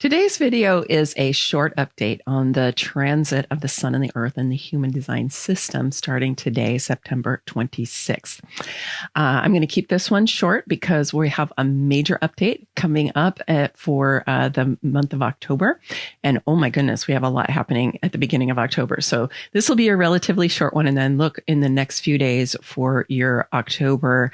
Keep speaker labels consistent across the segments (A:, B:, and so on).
A: Today's video is a short update on the transit of the sun and the earth and the human design system starting today, September 26th. I'm going to keep this one short because we have a major update coming up for the month of October. And oh my goodness, we have a lot happening at the beginning of October. So this will be a relatively short one. And then look in the next few days for your October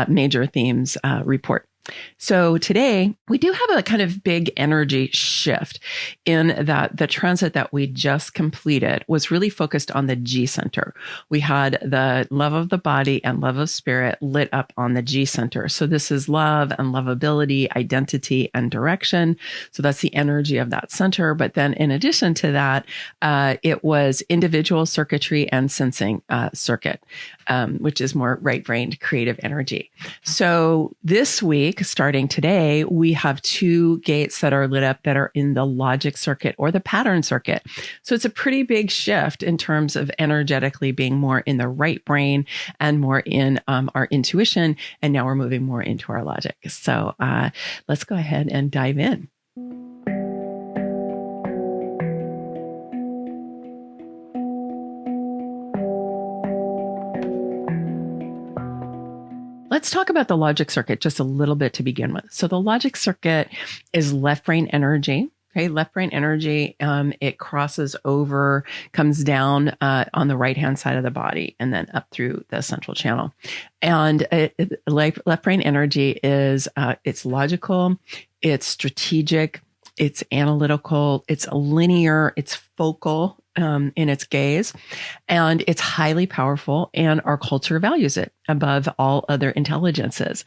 A: major themes report. So today we do have a kind of big energy shift in that the transit that we just completed was really focused on the G center. We had the love of the body and love of spirit lit up on the G center. So this is love and lovability, identity and direction. So that's the energy of that center. But then in addition to that, it was individual circuitry and sensing circuit, which is more right-brained creative energy. So this week, starting today, we have two gates that are lit up that are in the logic circuit or the pattern circuit. So it's a pretty big shift in terms of energetically being more in the right brain and more in our intuition. And now we're moving more into our logic. So let's go ahead and dive in. Let's talk about the logic circuit just a little bit to begin with. So the logic circuit is left brain energy. Okay, left brain energy, it crosses over, comes down on the right-hand side of the body and then up through the central channel. And left brain energy is, it's logical, it's strategic, it's analytical, it's linear, it's focal in its gaze, and it's highly powerful, and our culture values it above all other intelligences.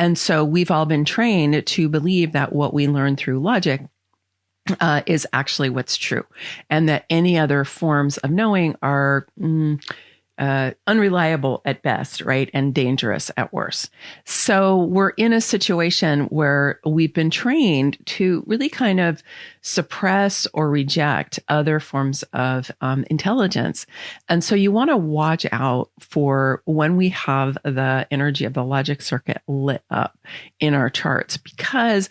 A: And so we've all been trained to believe that what we learn through logic is actually what's true, and that any other forms of knowing are unreliable at best, right? And dangerous at worst. So we're in a situation where we've been trained to really kind of suppress or reject other forms of intelligence. And so you want to watch out for when we have the energy of the logic circuit lit up in our charts, because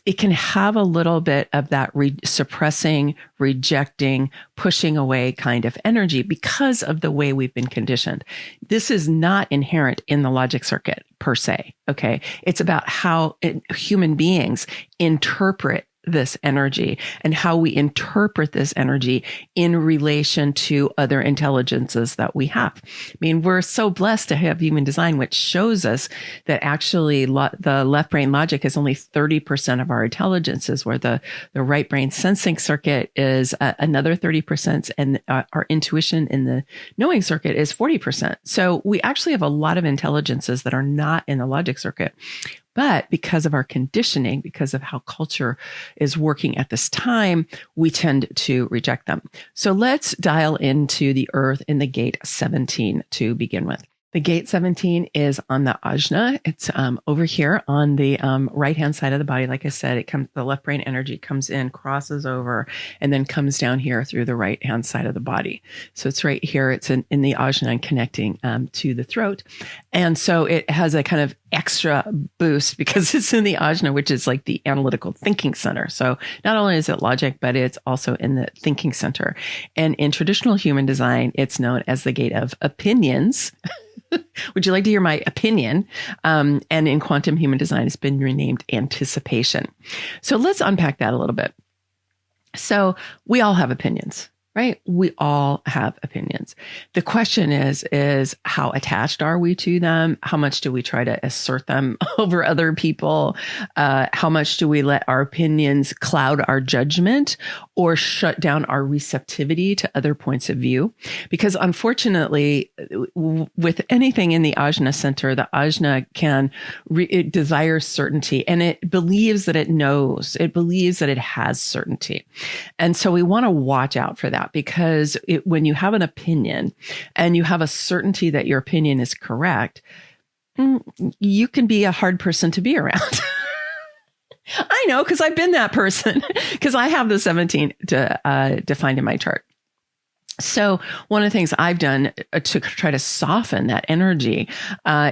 A: it can have a little bit of that suppressing, rejecting, pushing away kind of energy because of the way we've been conditioned. This is not inherent in the logic circuit per se. Okay. It's about how human beings interpret this energy and how we interpret this energy in relation to other intelligences that we have. I mean, we're so blessed to have human design, which shows us that actually the left brain logic is only 30% of our intelligences, where the right brain sensing circuit is another 30%, and our intuition in the knowing circuit is 40%. So we actually have a lot of intelligences that are not in the logic circuit. But because of our conditioning, because of how culture is working at this time, we tend to reject them. So let's dial into the earth in the gate 17 to begin with. The gate 17 is on the ajna. It's over here on the right-hand side of the body. Like I said, the left brain energy comes in, crosses over, and then comes down here through the right-hand side of the body. So it's right here. It's in the ajna and connecting to the throat. And so it has a kind of extra boost because it's in the ajna, which is like the analytical thinking center. So not only is it logic, but it's also in the thinking center. And in traditional human design, it's known as the gate of opinions. Would you like to hear my opinion? And in quantum human design, it's been renamed anticipation. So let's unpack that a little bit. So we all have opinions, right? We all have opinions. The question is how attached are we to them? How much do we try to assert them over other people? How much do we let our opinions cloud our judgment or shut down our receptivity to other points of view? Because unfortunately, with anything in the ajna center, the ajna it desires certainty, and it believes that it knows. It believes that it has certainty. And so we want to watch out for that, because when you have an opinion and you have a certainty that your opinion is correct, you can be a hard person to be around. I know, because I've been that person, because I have the 17 defined in my chart. So one of the things I've done to try to soften that energy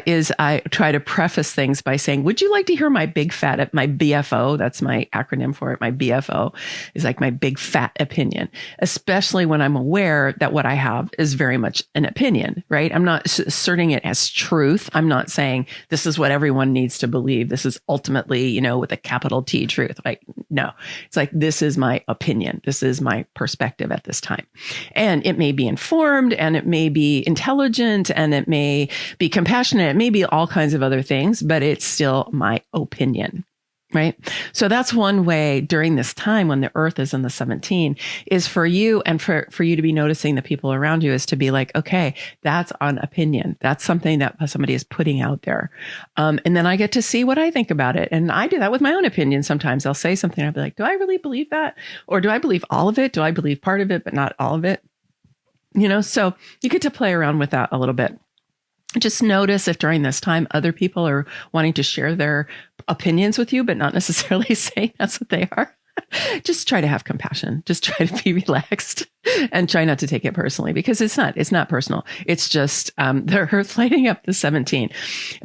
A: is I try to preface things by saying, would you like to hear my big fat, my BFO? That's my acronym for it. My BFO is like my big fat opinion, especially when I'm aware that what I have is very much an opinion, right? I'm not asserting it as truth. I'm not saying this is what everyone needs to believe. This is ultimately, with a capital T truth. Like, no, it's like, this is my opinion. This is my perspective at this time. And it may be informed, and it may be intelligent, and it may be compassionate. It may be all kinds of other things, but it's still my opinion. Right. So that's one way during this time when the earth is in the 17 is for you and for you to be noticing the people around you is to be like, okay, that's an opinion. That's something that somebody is putting out there. And then I get to see what I think about it. And I do that with my own opinion. Sometimes I'll say something. I'll be like, do I really believe that? Or do I believe all of it? Do I believe part of it, but not all of it? So you get to play around with that a little bit. Just notice if during this time other people are wanting to share their opinions with you, but not necessarily saying that's what they are. Just try to have compassion. Just try to be relaxed and try not to take it personally, because it's not personal. It's just the earth lighting up the 17.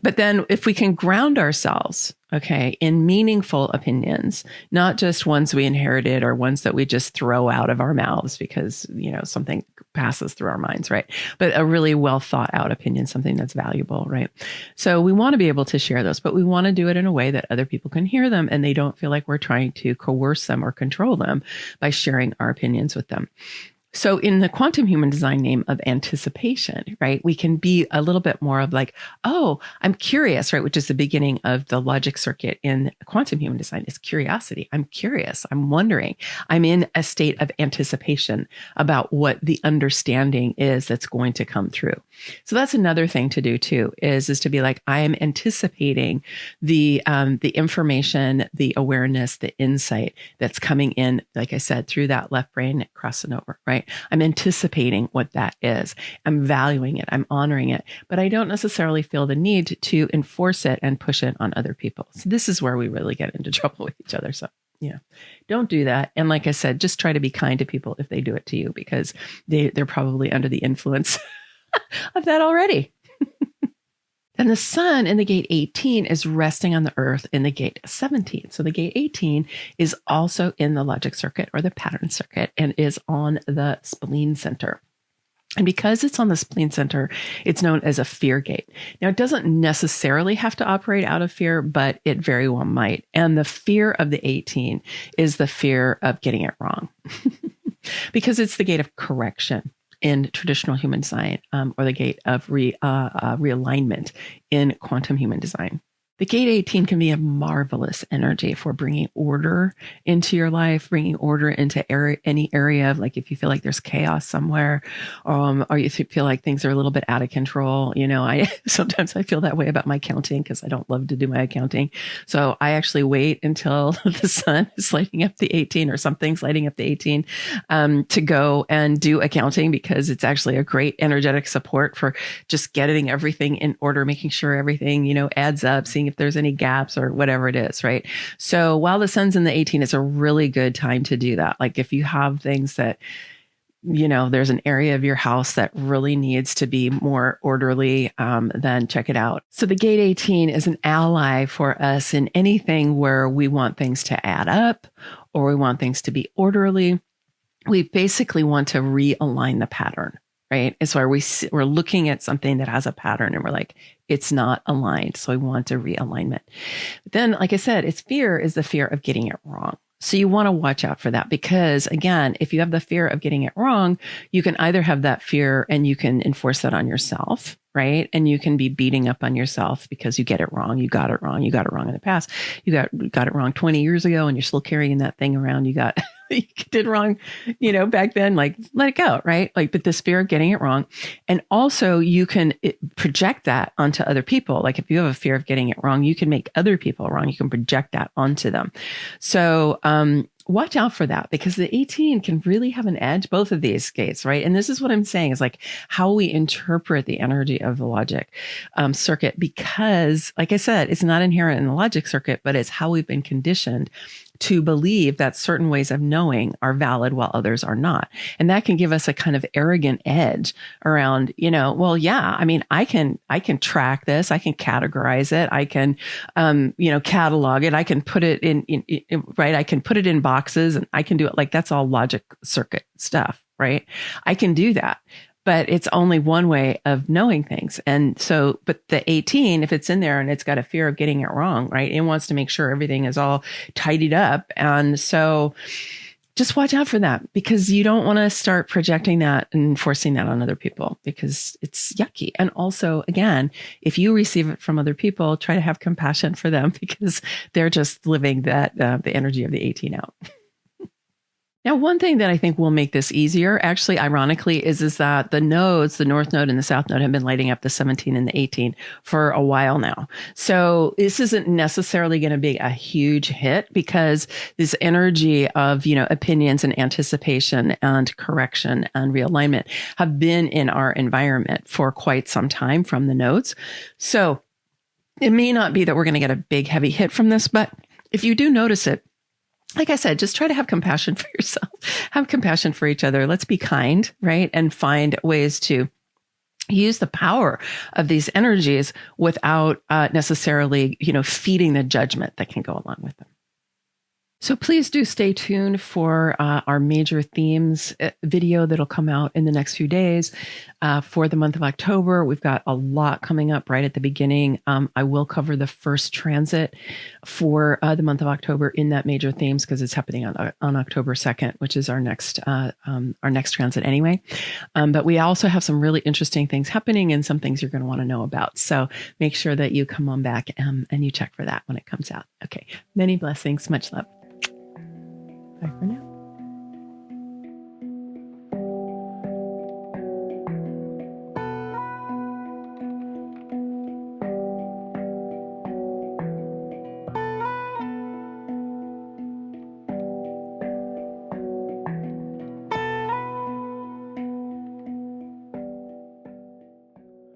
A: But then if we can ground ourselves, okay, in meaningful opinions, not just ones we inherited or ones that we just throw out of our mouths because, something passes through our minds, right? But a really well thought out opinion, something that's valuable, right? So we want to be able to share those, but we want to do it in a way that other people can hear them and they don't feel like we're trying to coerce them or control them by sharing our opinions with them. So in the quantum human design name of anticipation, right, we can be a little bit more of like, oh, I'm curious, right, which is the beginning of the logic circuit in quantum human design is curiosity. I'm curious. I'm wondering. I'm in a state of anticipation about what the understanding is that's going to come through. So that's another thing to do too, is to be like, I am anticipating the information, the awareness, the insight that's coming in, like I said, through that left brain crossing over, right? I'm anticipating what that is. I'm valuing it. I'm honoring it, but I don't necessarily feel the need to enforce it and push it on other people. So this is where we really get into trouble with each other. So yeah, don't do that. And like I said, just try to be kind to people if they do it to you, because they're probably under the influence of that already. And the sun in the gate 18 is resting on the earth in the gate 17. So the gate 18 is also in the logic circuit or the pattern circuit and is on the spleen center. And because it's on the spleen center, it's known as a fear gate. Now, it doesn't necessarily have to operate out of fear, but it very well might. And the fear of the 18 is the fear of getting it wrong because it's the gate of correction in traditional human design, or the gate of realignment in quantum human design. The gate 18 can be a marvelous energy for bringing order into your life, bringing order into any area of, like, if you feel like there's chaos somewhere, or you feel like things are a little bit out of control. Sometimes I feel that way about my accounting because I don't love to do my accounting. So I actually wait until the sun is lighting up the 18 or something's lighting up the 18 to go and do accounting, because it's actually a great energetic support for just getting everything in order, making sure everything, adds up, seeing if there's any gaps or whatever it is, right? So while the sun's in the 18, it's a really good time to do that. Like if you have things that, there's an area of your house that really needs to be more orderly, then check it out. So the gate 18 is an ally for us in anything where we want things to add up or we want things to be orderly. We basically want to realign the pattern. Right. It's where we're looking at something that has a pattern and we're like, it's not aligned. So we want a realignment. But then, like I said, fear is the fear of getting it wrong. So you want to watch out for that, because again, if you have the fear of getting it wrong, you can either have that fear and you can enforce that on yourself, right? And you can be beating up on yourself because you get it wrong. You got it wrong. You got it wrong in the past. You got it wrong 20 years ago and you're still carrying that thing around. You did wrong, back then, like, let it go, right? Like, but this fear of getting it wrong. And also you can project that onto other people. Like if you have a fear of getting it wrong, you can make other people wrong. You can project that onto them. So, watch out for that, because the 18 can really have an edge, both of these gates, right? And this is what I'm saying is like how we interpret the energy of the logic circuit, because like I said, it's not inherent in the logic circuit, but it's how we've been conditioned to believe that certain ways of knowing are valid while others are not. And that can give us a kind of arrogant edge around, well, yeah, I mean, I can track this. I can categorize it. I can, catalog it. I can put it in right. I can put it in boxes and I can do it. Like that's all logic circuit stuff, right? I can do that. But it's only one way of knowing things. And so, but the 18, if it's in there and it's got a fear of getting it wrong, right? It wants to make sure everything is all tidied up. And so just watch out for that, because you don't want to start projecting that and forcing that on other people, because it's yucky. And also, again, if you receive it from other people, try to have compassion for them, because they're just living that, the energy of the 18 out. Now, one thing that I think will make this easier, actually, ironically, is that the nodes, the North Node and the South Node, have been lighting up the 17 and the 18 for a while now. So this isn't necessarily going to be a huge hit, because this energy of, opinions and anticipation and correction and realignment have been in our environment for quite some time from the nodes. So it may not be that we're going to get a big, heavy hit from this, but if you do notice it, like I said, just try to have compassion for yourself, have compassion for each other. Let's be kind, right? And find ways to use the power of these energies without necessarily, feeding the judgment that can go along with them. So please do stay tuned for our major themes video that'll come out in the next few days for the month of October. We've got a lot coming up right at the beginning. I will cover the first transit for the month of October in that major themes, because it's happening on October 2nd, which is our next transit anyway. But we also have some really interesting things happening and some things you're going to want to know about. So make sure that you come on back and you check for that when it comes out. Okay. Many blessings. Much love. Bye for now.